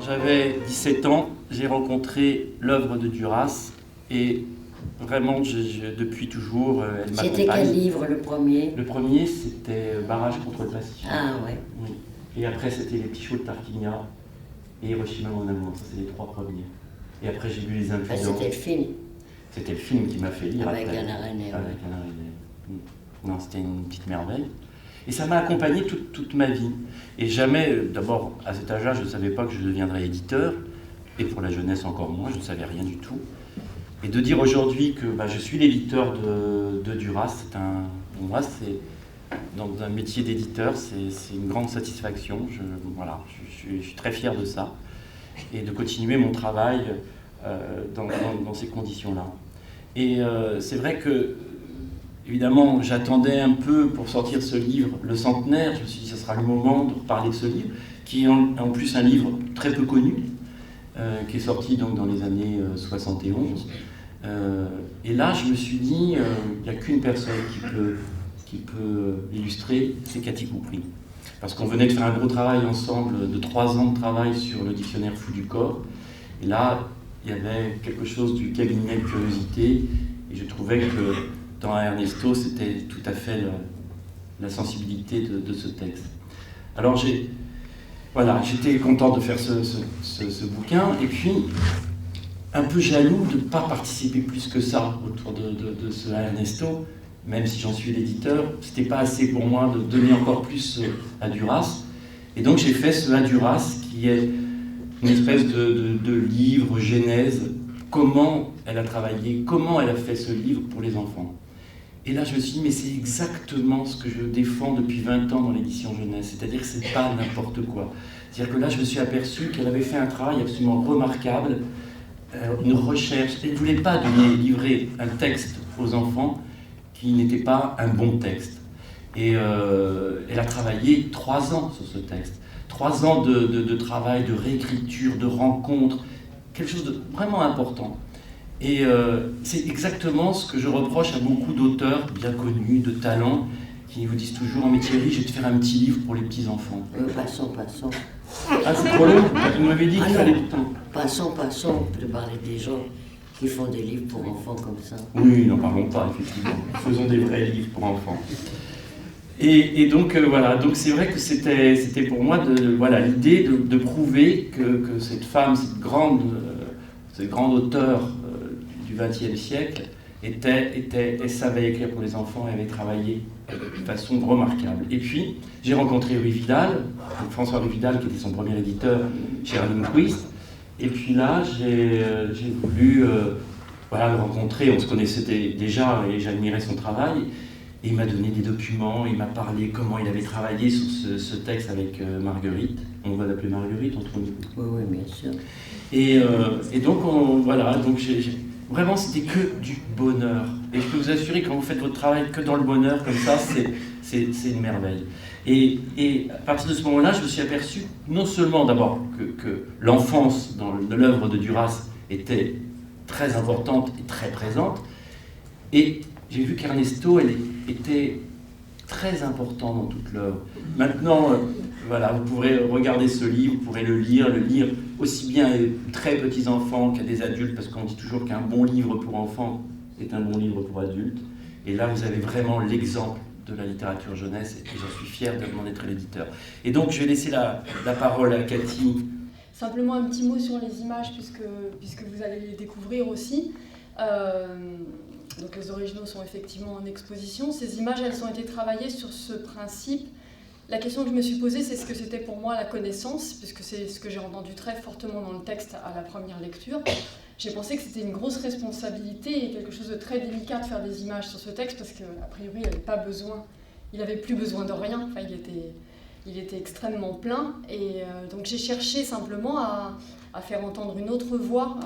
j'avais 17 ans, j'ai rencontré l'œuvre de Duras et vraiment, depuis toujours, elle m'accompagne. C'était quel livre, le premier? Le premier, c'était Barrage contre le plastique. Ah ouais. Oui. Et après, c'était Les Petits Chauds de Tarquinia et Hiroshima, mon amour. Ça, c'est les 3 premiers. Et après, j'ai lu Les Ah, Infidents. c'était le film. C'était le film qui m'a fait lire. Avec après. Alain Resnais. Avec Alain Resnais. Non, c'était une petite merveille. Et ça m'a accompagné toute ma vie. Et jamais, d'abord, à cet âge-là, je ne savais pas que je deviendrais éditeur. Et pour la jeunesse encore moins, je ne savais rien du tout. Et de dire aujourd'hui que je suis l'éditeur de Duras, pour moi, c'est, dans un métier d'éditeur, c'est une grande satisfaction. Je suis très fier de ça. Et de continuer mon travail dans ces conditions-là. Et c'est vrai que, évidemment, j'attendais un peu pour sortir ce livre, le centenaire. Je me suis dit, ce sera le moment de reparler de ce livre, qui est en plus un livre très peu connu, qui est sorti donc dans les années 71. Et là, je me suis dit, il n'y a qu'une personne qui peut l'illustrer, c'est Cathy Coupry. Parce qu'on venait de faire un gros travail ensemble, de 3 ans de travail sur le dictionnaire fou du corps. Et là, il y avait quelque chose du cabinet de curiosité. Et je trouvais que dans Ernesto, c'était tout à fait la sensibilité de ce texte. Alors j'étais content de faire ce bouquin. Et puis, un peu jaloux de ne pas participer plus que ça autour de ce Ernesto, même si j'en suis l'éditeur. C'était pas assez pour moi de donner encore plus à Duras. Et donc j'ai fait ce à Duras, qui est une espèce de livre genèse, comment elle a travaillé, comment elle a fait ce livre pour les enfants. Et là je me suis dit, mais c'est exactement ce que je défends depuis 20 ans dans l'édition jeunesse, c'est-à-dire que c'est pas n'importe quoi. C'est-à-dire que là je me suis aperçu qu'elle avait fait un travail absolument remarquable, une recherche. Elle ne voulait pas livrer un texte aux enfants qui n'était pas un bon texte. Et elle a travaillé 3 ans sur ce texte. 3 ans de travail, de réécriture, de rencontre, quelque chose de vraiment important. Et c'est exactement ce que je reproche à beaucoup d'auteurs bien connus, de talent, qui vous disent toujours, oh mais Thierry, je vais te faire un petit livre pour les petits-enfants. Passons. Ah, c'est trop long? Vous m'avez dit qu'il fallait du temps. Passons, on peut parler des gens qui font des livres pour enfants comme ça. Oui, n'en parlons pas, effectivement. Faisons des vrais livres pour enfants. Et donc, donc c'est vrai que c'était pour moi l'idée de prouver que cette femme, cette grande auteure du XXe siècle, elle savait écrire pour les enfants et avait travaillé de façon remarquable. Et puis, j'ai rencontré Louis Vidal, François Louis Vidal, qui était son premier éditeur chez Arlingquist. Et puis là, j'ai voulu le rencontrer. On se connaissait déjà et j'admirais son travail. Et il m'a donné des documents, il m'a parlé comment il avait travaillé sur ce texte avec Marguerite. On va l'appeler Marguerite entre nous. Oui, bien sûr. Et donc, vraiment, c'était que du bonheur. Et je peux vous assurer que quand vous faites votre travail que dans le bonheur, comme ça, c'est une merveille. Et à partir de ce moment-là, je me suis aperçu, non seulement d'abord que l'enfance dans l'œuvre de Duras était très importante et très présente, et j'ai vu qu'Ernesto, elle était très importante dans toute l'œuvre. Maintenant, vous pourrez regarder ce livre, vous pourrez le lire aussi bien à des très petits enfants qu'à des adultes, parce qu'on dit toujours qu'un bon livre pour enfants est un bon livre pour adultes. Et là, vous avez vraiment l'exemple de la littérature jeunesse, et j'en suis fier de m'en être l'éditeur. Et donc, je vais laisser la parole à Cathy. Simplement un petit mot sur les images, puisque vous allez les découvrir aussi. Donc les originaux sont effectivement en exposition. Ces images, elles ont été travaillées sur ce principe. La question que je me suis posée, c'est ce que c'était pour moi la connaissance, puisque c'est ce que j'ai entendu très fortement dans le texte à la première lecture. J'ai pensé que c'était une grosse responsabilité et quelque chose de très délicat de faire des images sur ce texte, parce qu'a priori, il n'avait plus besoin de rien. Enfin, il était extrêmement plein. Et donc j'ai cherché simplement à faire entendre une autre voix,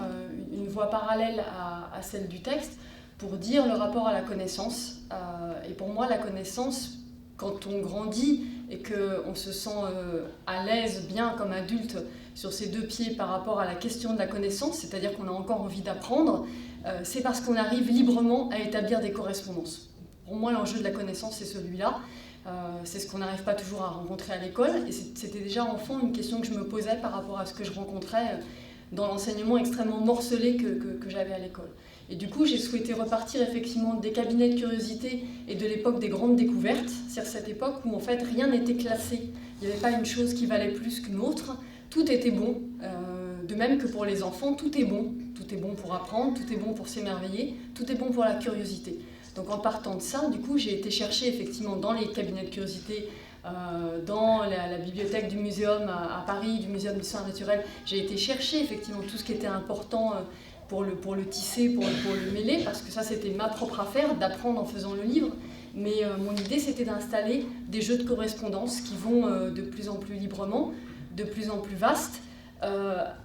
une voix parallèle à celle du texte, pour dire le rapport à la connaissance. Et pour moi, la connaissance, quand on grandit et qu'on se sent à l'aise, bien comme adulte, sur ses 2 pieds par rapport à la question de la connaissance, c'est-à-dire qu'on a encore envie d'apprendre, c'est parce qu'on arrive librement à établir des correspondances. Pour moi, l'enjeu de la connaissance, c'est celui-là. C'est ce qu'on n'arrive pas toujours à rencontrer à l'école. Et c'était déjà enfant une question que je me posais par rapport à ce que je rencontrais dans l'enseignement extrêmement morcelé que j'avais à l'école. Et du coup, j'ai souhaité repartir effectivement des cabinets de curiosité et de l'époque des grandes découvertes, c'est-à-dire cette époque où en fait rien n'était classé. Il n'y avait pas une chose qui valait plus qu'une autre. Tout était bon. De même que pour les enfants, tout est bon. Tout est bon pour apprendre, tout est bon pour s'émerveiller, tout est bon pour la curiosité. Donc en partant de ça, du coup, j'ai été chercher effectivement dans les cabinets de curiosité, dans la bibliothèque du muséum à Paris, du muséum d'histoire naturelle, j'ai été chercher effectivement tout ce qui était important pour le tisser, pour le mêler, parce que ça c'était ma propre affaire, d'apprendre en faisant le livre. Mais mon idée c'était d'installer des jeux de correspondance qui vont de plus en plus librement, de plus en plus vastes,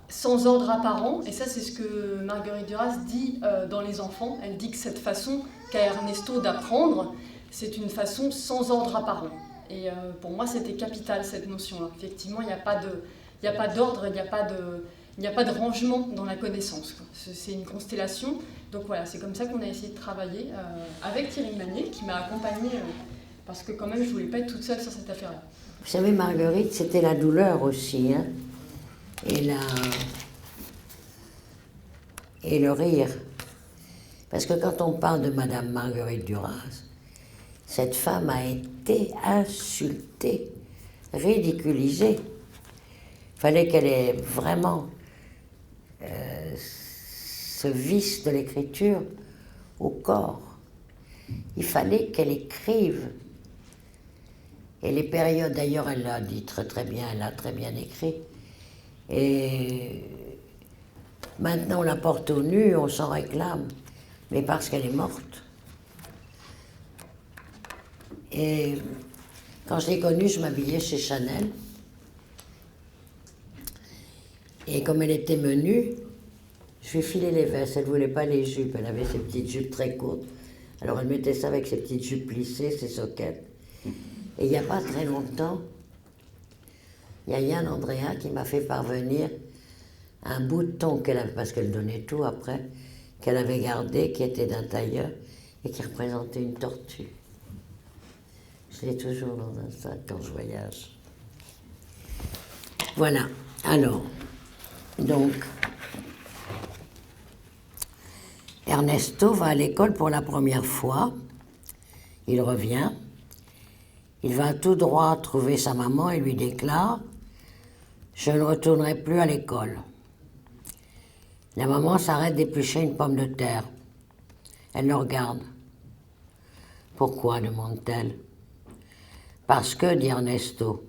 sans ordre apparent. Et ça c'est ce que Marguerite Duras dit dans Les Enfants. Elle dit que cette façon qu'a Ernesto d'apprendre, c'est une façon sans ordre apparent. Et pour moi c'était capital cette notion-là. Effectivement, il n'y a pas d'ordre, il n'y a pas de rangement dans la connaissance. C'est une constellation. Donc voilà, c'est comme ça qu'on a essayé de travailler avec Thierry Magnier, qui m'a accompagnée, parce que quand même, je ne voulais pas être toute seule sur cette affaire-là. Vous savez, Marguerite, c'était la douleur aussi, hein, et le rire. Parce que quand on parle de Madame Marguerite Duras, cette femme a été insultée, ridiculisée. Il fallait qu'elle ait vraiment ce vice de l'écriture au corps. Il fallait qu'elle écrive. Et les périodes, d'ailleurs, elle l'a dit très bien, elle a très bien écrit. Et maintenant, on la porte au nu, on s'en réclame, mais parce qu'elle est morte. Et quand je l'ai connue, je m'habillais chez Chanel. Et comme elle était menue, je lui ai filé les vestes. Elle ne voulait pas les jupes. Elle avait ses petites jupes très courtes. Alors elle mettait ça avec ses petites jupes plissées, ses soquettes. Et il n'y a pas très longtemps, il y a Yann Andrea qui m'a fait parvenir un bouton qu'elle avait, parce qu'elle donnait tout après, qu'elle avait gardé, qui était d'un tailleur et qui représentait une tortue. Je l'ai toujours dans un sac quand je voyage. Voilà. Alors, donc, Ernesto va à l'école pour la première fois. Il revient. Il va tout droit trouver sa maman et lui déclare « Je ne retournerai plus à l'école ». La maman s'arrête d'éplucher une pomme de terre. Elle le regarde. « Pourquoi ?» demande-t-elle. « Parce que, dit Ernesto,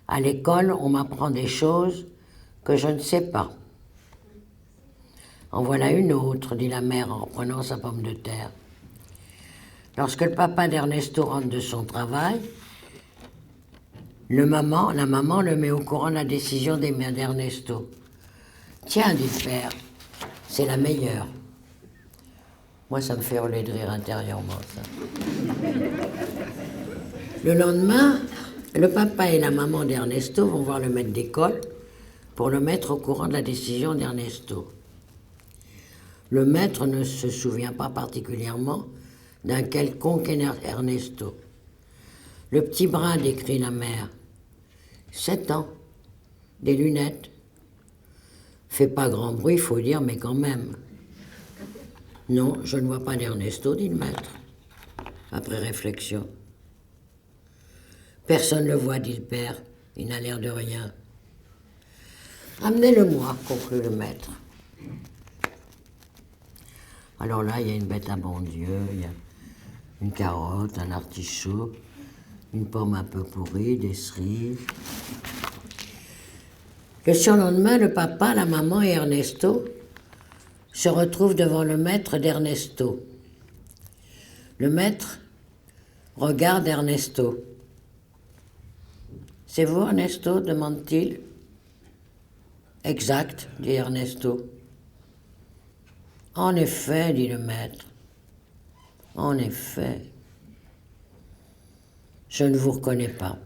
à l'école, on m'apprend des choses que je ne sais pas. » « En voilà une autre, dit la mère en reprenant sa pomme de terre. Lorsque le papa d'Ernesto rentre de son travail, la maman le met au courant de la décision des mères d'Ernesto. « Tiens, dit le père, c'est la meilleure. » Moi, ça me fait hurler de rire intérieurement, ça. Le lendemain, le papa et la maman d'Ernesto vont voir le maître d'école pour le mettre au courant de la décision d'Ernesto. Le maître ne se souvient pas particulièrement d'un quelconque Ernesto. Le petit bras, décrit la mère. 7 ans, des lunettes. Fait pas grand bruit, il faut dire, mais quand même. Non, je ne vois pas d'Ernesto, dit le maître, après réflexion. Personne ne le voit, dit le père, il n'a l'air de rien. Amenez-le-moi, conclut le maître. Alors là, il y a une bête à bon Dieu, il y a une carotte, un artichaut, une pomme un peu pourrie, des cerises. Le surlendemain, le papa, la maman et Ernesto se retrouvent devant le maître d'Ernesto. Le maître regarde Ernesto. « C'est vous, Ernesto ?» demande-t-il. « Exact, dit Ernesto. »« En effet, dit le maître. En effet. Je ne vous reconnais pas. »«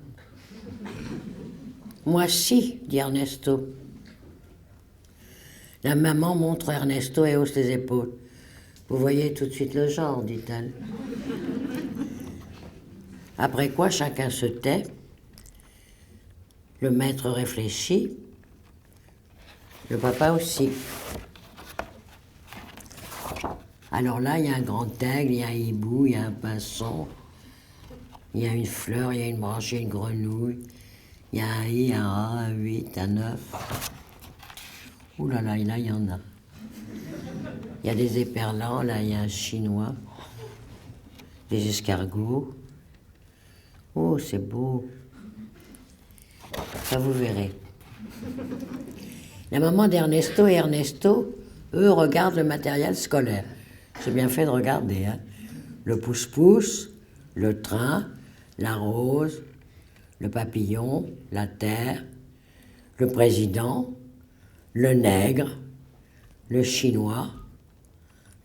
Moi si, dit Ernesto. » La maman montre Ernesto et hausse les épaules. « Vous voyez tout de suite le genre, dit-elle. Après quoi, chacun se tait. Le maître réfléchit. Le papa aussi. Alors là, il y a un grand aigle, il y a un hibou, il y a un pinson, il y a une fleur, il y a une branche, il y a une grenouille, il y a un i, un a, un 8, un 9. Ouh là là, il y en a. Il y a des éperlans, là, il y a un chinois, des escargots. Oh, c'est beau. Ça, vous verrez. La maman d'Ernesto et Ernesto, eux, regardent le matériel scolaire. C'est bien fait de regarder, hein. Le pouce-pouce, le train, la rose, le papillon, la terre, le président, le nègre, le chinois,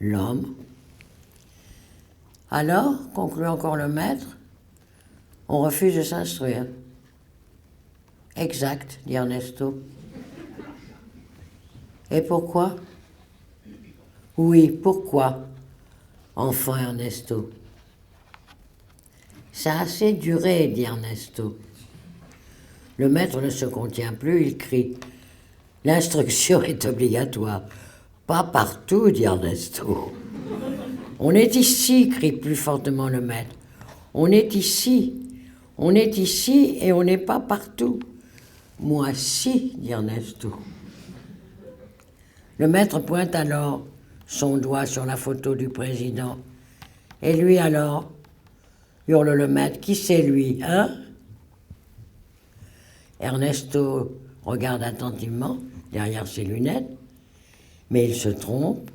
l'homme. Alors, conclut encore le maître, on refuse de s'instruire. Exact, dit Ernesto. Et pourquoi? Oui, pourquoi, enfant Ernesto? Ça a assez duré, dit Ernesto. Le maître ne se contient plus, il crie. L'instruction est obligatoire. Pas partout, dit Ernesto. On est ici, crie plus fortement le maître. On est ici. On est ici et on n'est pas partout. Moi si, dit Ernesto. Le maître pointe alors son doigt sur la photo du président. Et lui alors, hurle le maître, qui c'est lui, hein? Ernesto regarde attentivement derrière ses lunettes, mais il se trompe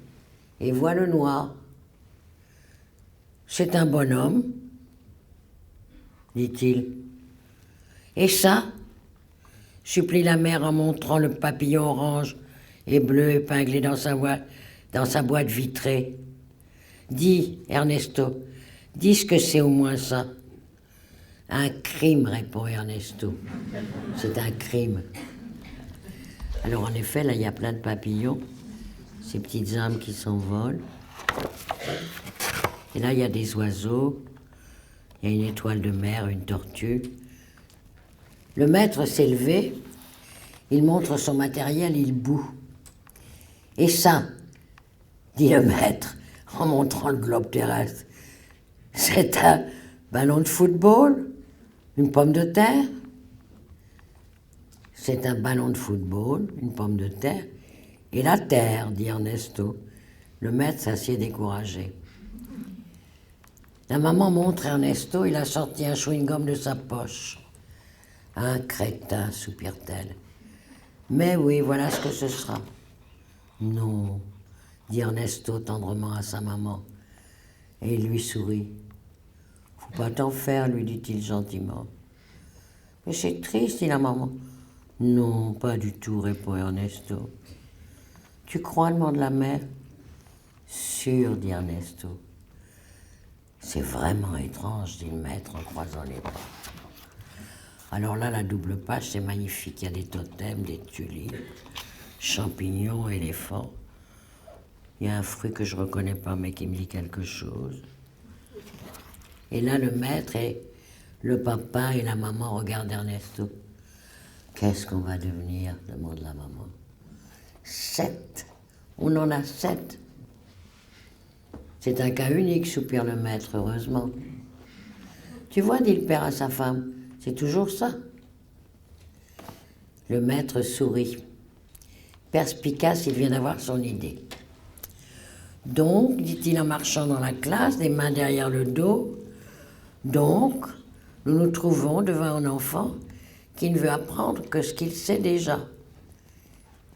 et voit le noir. C'est un bonhomme, dit-il. Et ça, supplie la mère en montrant le papillon orange et bleu épinglé dans sa boîte vitrée. Dis, Ernesto, dis ce que c'est au moins ça. Un crime, répond Ernesto. C'est un crime. Alors en effet, là, il y a plein de papillons, ces petites âmes qui s'envolent. Et là, il y a des oiseaux, il y a une étoile de mer, une tortue. Le maître s'est levé, il montre son matériel, il bout. Et ça, dit le maître en montrant le globe terrestre, c'est un ballon de football, une pomme de terre. C'est un ballon de football, une pomme de terre, et la terre, dit Ernesto. Le maître s'assied découragé. La maman montre Ernesto, il a sorti un chewing-gum de sa poche. Un crétin, soupire-t-elle. Mais oui, voilà ce que ce sera. Non, dit Ernesto tendrement à sa maman. Et il lui sourit. Faut pas t'en faire, lui dit-il gentiment. Mais c'est triste, dit la maman. Non, pas du tout, répond Ernesto. Tu crois, demande la mère. Sûr, dit Ernesto. C'est vraiment étrange, dit le maître en croisant les bras. Alors là, la double page, c'est magnifique. Il y a des totems, des tulipes, champignons, éléphants. Il y a un fruit que je ne reconnais pas, mais qui me dit quelque chose. Et là, le maître et le papa et la maman regardent Ernesto. Qu'est-ce qu'on va devenir, demande la maman. 7. On en a 7. C'est un cas unique, soupire le maître, heureusement. Tu vois, dit le père à sa femme, c'est toujours ça. Le maître sourit. Perspicace, il vient d'avoir son idée. Donc, dit-il en marchant dans la classe, des mains derrière le dos, donc, nous nous trouvons devant un enfant qui ne veut apprendre que ce qu'il sait déjà.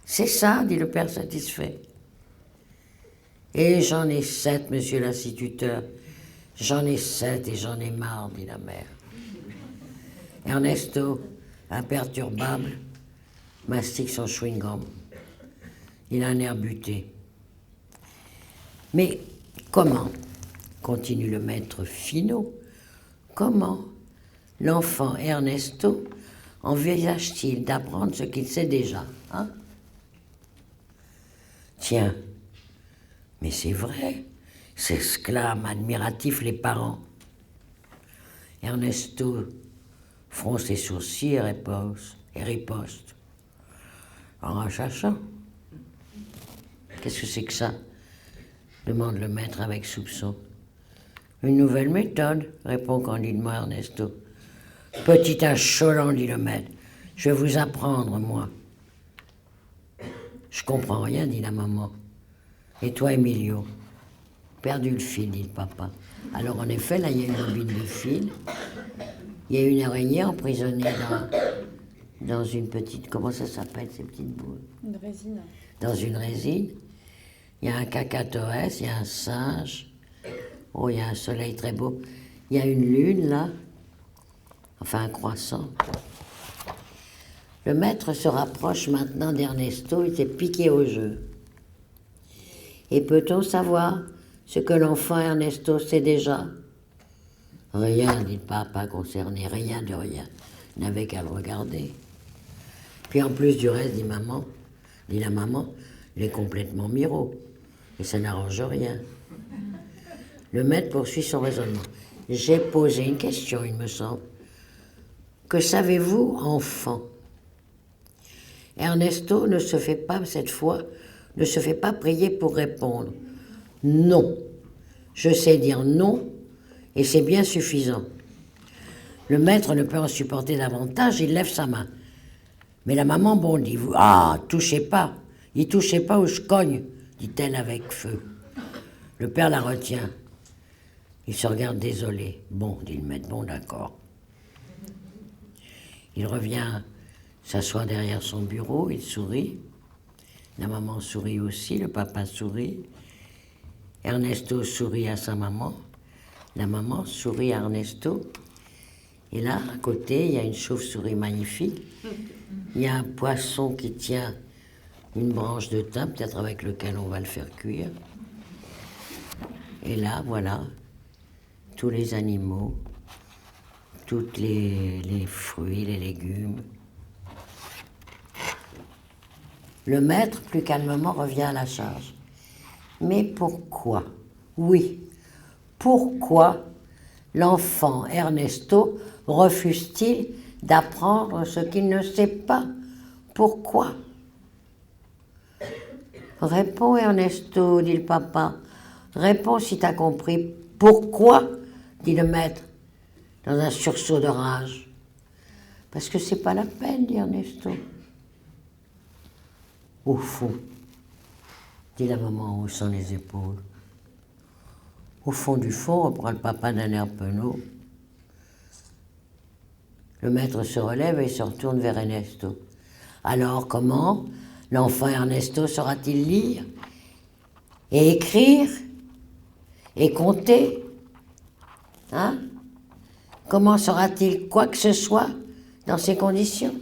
C'est ça, dit le père satisfait. Et j'en ai 7, monsieur l'instituteur. J'en ai 7 et j'en ai marre, dit la mère. Ernesto, imperturbable, mastique son chewing-gum. Il a un air buté. Mais comment, continue le maître Finot, comment l'enfant Ernesto envisage-t-il d'apprendre ce qu'il sait déjà, hein? Tiens, mais c'est vrai, s'exclament admiratifs les parents. Ernesto fronce les sourcils et riposte. En rachachant. Qu'est-ce que c'est que ça? Demande le maître avec soupçon. Une nouvelle méthode, répond candidement Ernesto. Petit insolent, dit le maître. Je vais vous apprendre, moi. Je comprends rien, dit la maman. Et toi, Emilio? Perdu le fil, dit le papa. Alors, en effet, là, il y a une bobine de fil. Il y a une araignée emprisonnée dans une petite... Comment ça s'appelle, ces petites boules? Une résine. Dans une résine. Il y a un cacatoès, il y a un singe. Oh, il y a un soleil très beau. Il y a une lune, là. Enfin, un croissant. Le maître se rapproche maintenant d'Ernesto. Il s'est piqué au jeu. Et peut-on savoir ce que l'enfant Ernesto sait déjà? Rien, dit le papa concerné, rien de rien. Il n'avait qu'à le regarder. Puis en plus du reste, dit la maman, il est complètement miro. Et ça n'arrange rien. Le maître poursuit son raisonnement. J'ai posé une question, il me semble. Que savez-vous, enfant? Ernesto ne se fait pas, cette fois, ne se fait pas prier pour répondre. Non. Je sais dire non, et c'est bien suffisant. Le maître ne peut en supporter davantage, il lève sa main. Mais la maman bondit. Ah, touchez pas. Y touchez pas ou je cogne, dit-elle avec feu. Le père la retient. Il se regarde désolé. Bon, dit le maître, bon, d'accord. Il revient s'asseoir derrière son bureau, il sourit. La maman sourit aussi, le papa sourit. Ernesto sourit à sa maman. La maman sourit à Ernesto. Et là, à côté, il y a une chauve-souris magnifique. Il y a un poisson qui tient une branche de thym, peut-être avec lequel on va le faire cuire. Et là, voilà, tous les animaux, tous les fruits, les légumes. Le maître, plus calmement, revient à la charge. Mais pourquoi? Oui, pourquoi l'enfant Ernesto refuse-t-il d'apprendre ce qu'il ne sait pas? Pourquoi? Réponds, Ernesto, dit le papa. Réponds si t'as compris. Pourquoi? Dit le maître, dans un sursaut de rage. Parce que c'est pas la peine, dit Ernesto. Au fond, dit la maman en haussant les épaules. Au fond du fond, reprend le papa d'un air penaud. Le maître se relève et se retourne vers Ernesto. Alors, comment l'enfant Ernesto saura-t-il lire et écrire et compter? Hein? Comment saura-t-il quoi que ce soit dans ces conditions?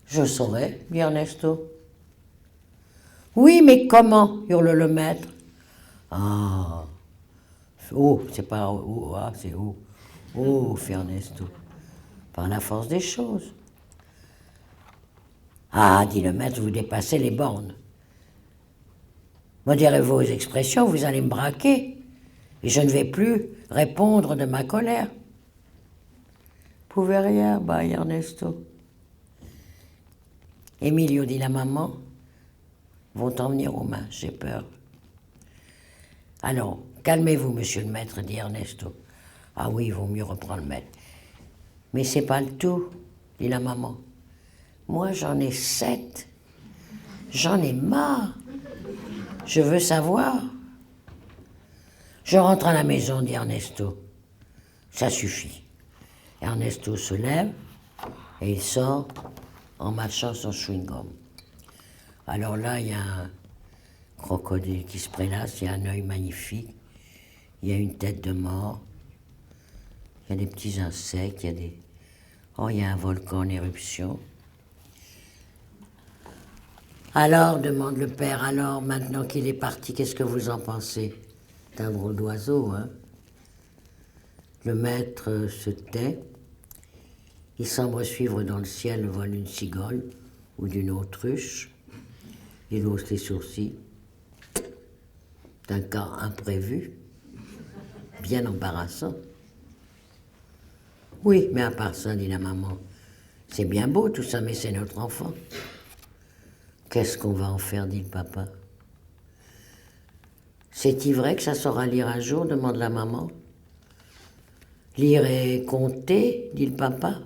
Je saurais, dit Ernesto. Oui, mais comment? Hurle le maître. Ah, oh, c'est pas oh, ah, c'est oh. Oh, fait Ernesto, par la force des choses. Ah, dit le maître, vous dépassez les bornes. Modérez vos expressions, vous allez me braquer, et je ne vais plus répondre de ma colère. Vous pouvez rien, bâille Ernesto. Emilio, dit la maman, vont en venir aux mains, j'ai peur. Alors, calmez-vous, monsieur le maître, dit Ernesto. Ah oui, il vaut mieux reprendre le maître. Mais c'est pas le tout, dit la maman. Moi, j'en ai 7. J'en ai marre. Je veux savoir. Je rentre à la maison, dit Ernesto. Ça suffit. Ernesto se lève et il sort en mâchant son chewing-gum. Alors là, il y a un crocodile qui se prélasse, il y a un œil magnifique, il y a une tête de mort, il y a des petits insectes, il y a des... Oh, il y a un volcan en éruption. Alors, demande le père, alors, maintenant qu'il est parti, qu'est-ce que vous en pensez? C'est un drôle d'oiseau, hein? Le maître se tait. Il semble suivre dans le ciel le vol d'une cigogne ou d'une autruche. Il hausse les sourcils. C'est un cas imprévu, bien embarrassant. Oui, mais à part ça, dit la maman, c'est bien beau tout ça, mais c'est notre enfant. Qu'est-ce qu'on va en faire, dit le papa. C'est-il vrai que ça saura lire un jour, demande la maman. Lire et compter, dit le papa.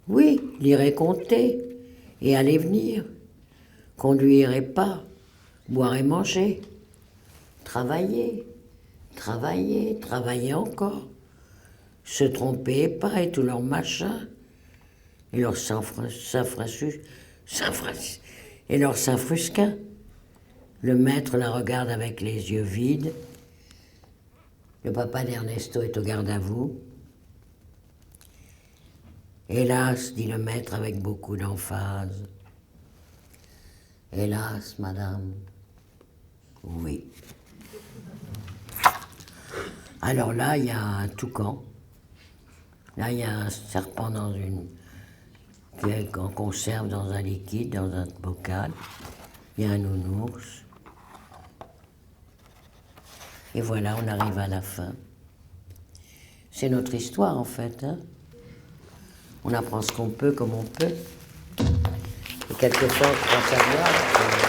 Oui, lire et compter, et aller venir, conduire et pas, boire et manger, travailler, travailler, travailler encore, se tromper et pas, et tout leur machin, et leur Saint-Frusquin. Le maître la regarde avec les yeux vides. Le papa d'Ernesto est au garde à vous. Hélas, dit le maître avec beaucoup d'emphase. Hélas, madame. Oui. Alors là, il y a un toucan. Là, il y a un serpent qu'on conserve dans un liquide, dans un bocal. Il y a un nounours. Et voilà, on arrive à la fin. C'est notre histoire, en fait, hein. On apprend ce qu'on peut, comme on peut. Et quelquefois, on croit savoir.